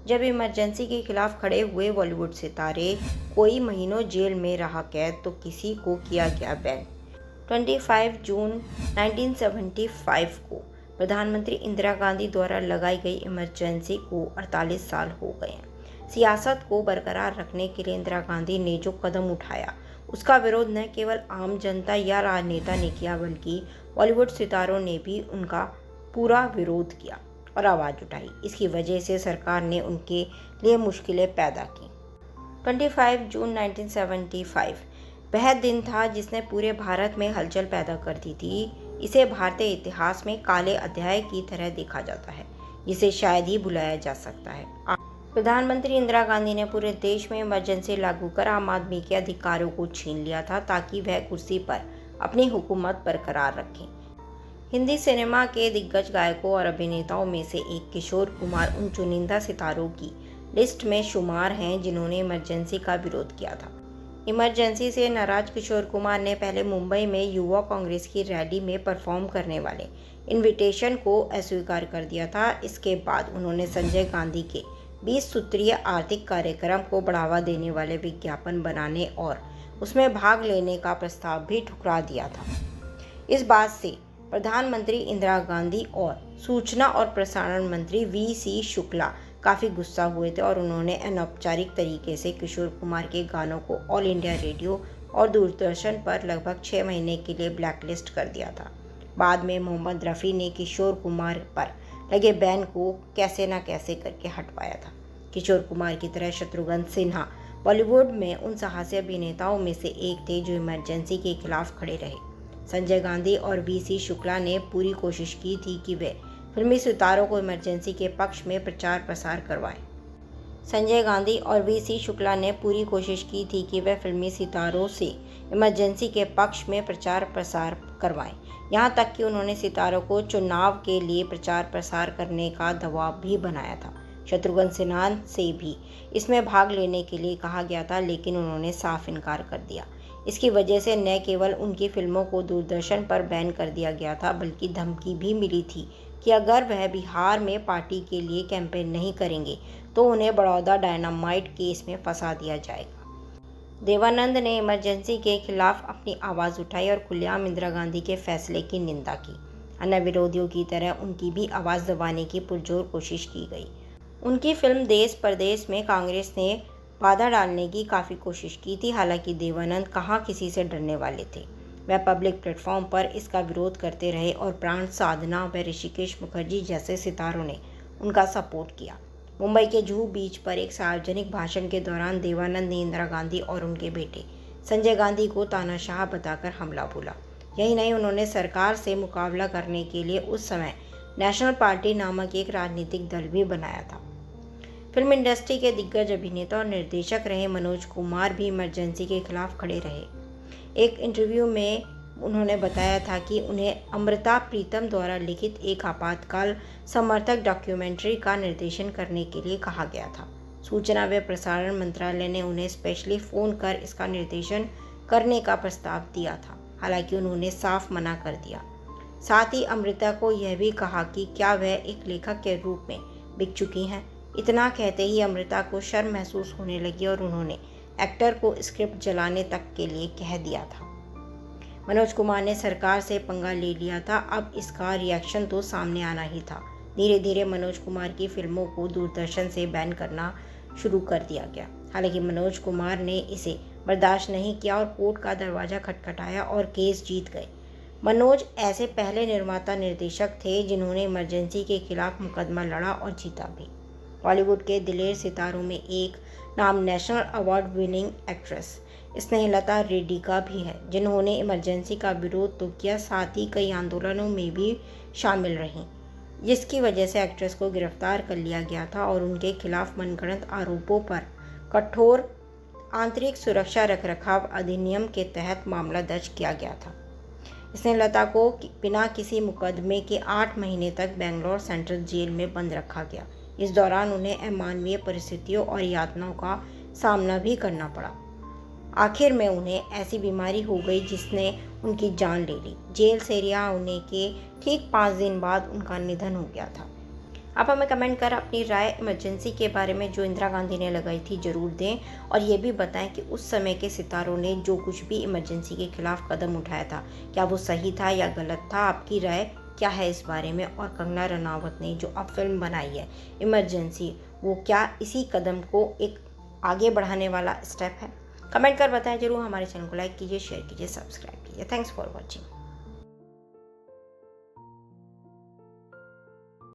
जब इमरजेंसी के खिलाफ खड़े हुए बॉलीवुड सितारे कोई महीनों जेल में रहा कैद तो किसी को किया गया बैन। 25 जून 1975 को प्रधानमंत्री इंदिरा गांधी द्वारा लगाई गई इमरजेंसी को 48 साल हो गए हैं। सियासत को बरकरार रखने के लिए इंदिरा गांधी ने जो कदम उठाया उसका विरोध न केवल आम जनता या राजनेता ने किया बल्कि बॉलीवुड सितारों ने भी उनका पूरा विरोध किया और आवाज़ उठाई। इसकी वजह से सरकार ने उनके लिए मुश्किलें पैदा की। 25 जून 1975 वह दिन था जिसने पूरे भारत में हलचल पैदा कर दी थी। इसे भारतीय इतिहास में काले अध्याय की तरह देखा जाता है जिसे शायद ही भुलाया जा सकता है। प्रधानमंत्री इंदिरा गांधी ने पूरे देश में इमरजेंसी लागू कर आम आदमी के अधिकारों को छीन लिया था ताकि वह कुर्सी पर अपनी हुकूमत बरकरार रखें। हिंदी सिनेमा के दिग्गज गायकों और अभिनेताओं में से एक किशोर कुमार उन चुनिंदा सितारों की लिस्ट में शुमार हैं जिन्होंने इमरजेंसी का विरोध किया था। इमरजेंसी से नाराज किशोर कुमार ने पहले मुंबई में युवा कांग्रेस की रैली में परफॉर्म करने वाले इनविटेशन को अस्वीकार कर दिया था। इसके बाद उन्होंने संजय गांधी के 20 सूत्रीय आर्थिक कार्यक्रम को बढ़ावा देने वाले विज्ञापन बनाने और उसमें भाग लेने का प्रस्ताव भी ठुकरा दिया था। इस बात से प्रधानमंत्री इंदिरा गांधी और सूचना और प्रसारण मंत्री वी.सी. शुक्ला काफ़ी गुस्सा हुए थे और उन्होंने अनौपचारिक तरीके से किशोर कुमार के गानों को ऑल इंडिया रेडियो और दूरदर्शन पर लगभग 6 महीने के लिए ब्लैकलिस्ट कर दिया था। बाद में मोहम्मद रफ़ी ने किशोर कुमार पर लगे बैन को कैसे न कैसे करके हटवाया था। किशोर कुमार की तरह शत्रुघ्न सिन्हा बॉलीवुड में उन साहसी अभिनेताओं में से एक थे जो इमरजेंसी के खिलाफ खड़े रहे। संजय गांधी और वी.सी. शुक्ला ने पूरी कोशिश की थी कि वे फिल्मी सितारों को इमरजेंसी के पक्ष में प्रचार प्रसार करवाएं। संजय गांधी और वी.सी. शुक्ला ने पूरी कोशिश की थी कि वे फिल्मी सितारों से इमरजेंसी के पक्ष में प्रचार प्रसार करवाएं। यहाँ तक कि उन्होंने सितारों को चुनाव के लिए प्रचार प्रसार करने का दबाव भी बनाया था। शत्रुघ्न सिन्हा से भी इसमें भाग लेने के लिए कहा गया था लेकिन उन्होंने साफ इनकार कर दिया। इसकी वजह से न केवल उनकी फिल्मों को दूरदर्शन पर बैन कर दिया गया था बल्कि धमकी भी मिली थी कि अगर वह बिहार में पार्टी के लिए कैंपेन नहीं करेंगे तो उन्हें बड़ौदा डायनामाइट केस में फंसा दिया जाएगा। देवानंद ने इमरजेंसी के खिलाफ अपनी आवाज़ उठाई और खुलेआम इंदिरा गांधी के फैसले की निंदा की। अन्य विरोधियों की तरह उनकी भी आवाज़ दबाने की पुरजोर कोशिश की गई। उनकी फिल्म देश परदेश में कांग्रेस ने बाधा डालने की काफ़ी कोशिश की थी। हालांकि देवानंद कहाँ किसी से डरने वाले थे। वह पब्लिक प्लेटफॉर्म पर इसका विरोध करते रहे और प्राण साधना व ऋषिकेश मुखर्जी जैसे सितारों ने उनका सपोर्ट किया। मुंबई के जुहू बीच पर एक सार्वजनिक भाषण के दौरान देवानंद ने इंदिरा गांधी और उनके बेटे संजय गांधी को तानाशाह बताकर हमला बोला। यही नहीं, उन्होंने सरकार से मुकाबला करने के लिए उस समय नेशनल पार्टी नामक एक राजनीतिक दल भी बनाया था। फिल्म इंडस्ट्री के दिग्गज अभिनेता और निर्देशक रहे मनोज कुमार भी इमरजेंसी के खिलाफ खड़े रहे। एक इंटरव्यू में उन्होंने बताया था कि उन्हें अमृता प्रीतम द्वारा लिखित एक आपातकाल समर्थक डॉक्यूमेंट्री का निर्देशन करने के लिए कहा गया था। सूचना व प्रसारण मंत्रालय ने उन्हें स्पेशली फ़ोन कर इसका निर्देशन करने का प्रस्ताव दिया था। हालांकि उन्होंने साफ मना कर दिया। साथ ही अमृता को यह भी कहा कि क्या वह एक लेखक के रूप में बिक चुकी हैं। इतना कहते ही अमृता को शर्म महसूस होने लगी और उन्होंने एक्टर को स्क्रिप्ट जलाने तक के लिए कह दिया था। मनोज कुमार ने सरकार से पंगा ले लिया था। अब इसका रिएक्शन तो सामने आना ही था। धीरे धीरे मनोज कुमार की फिल्मों को दूरदर्शन से बैन करना शुरू कर दिया गया। हालांकि मनोज कुमार ने इसे बर्दाश्त नहीं किया और कोर्ट का दरवाज़ा खटखटाया और केस जीत गए। मनोज ऐसे पहले निर्माता निर्देशक थे जिन्होंने इमरजेंसी के खिलाफ मुकदमा लड़ा और जीता भी। बॉलीवुड के दिलेर सितारों में एक नाम national award winning actress Snehlata Reddy का भी है, जिन्होंने इमरजेंसी का विरोध तो किया, साथ ही कई आंदोलनों में भी शामिल रहीं, जिसकी वजह से एक्ट्रेस को गिरफ्तार कर लिया गया था और उनके खिलाफ मनगढ़ंत आरोपों पर कठोर आंतरिक सुरक्षा रखरखाव अधिनियम के तहत मामला दर्ज किया गया था। स्नेहलता को बिना किसी मुकदमे के 8 महीने तक बेंगलोर सेंट्रल जेल में बंद रखा गया। इस दौरान उन्हें अमानवीय परिस्थितियों और यातनाओं का सामना भी करना पड़ा। आखिर में उन्हें ऐसी बीमारी हो गई जिसने उनकी जान ले ली। जेल से रिहा होने के ठीक 5 दिन बाद उनका निधन हो गया था। आप हमें कमेंट कर अपनी राय इमरजेंसी के बारे में जो इंदिरा गांधी ने लगाई थी ज़रूर दें, और ये भी बताएं कि उस समय के सितारों ने जो कुछ भी इमरजेंसी के खिलाफ कदम उठाया था, क्या वो सही था या गलत था। आपकी राय क्या है इस बारे में। और कंगना रनावत ने जो अब फिल्म बनाई है इमरजेंसी, वो क्या इसी कदम को एक आगे बढ़ाने वाला स्टेप है। कमेंट कर बताएं जरूर। हमारे चैनल को लाइक कीजिए, शेयर कीजिए, सब्सक्राइब कीजिए। Thanks for watching.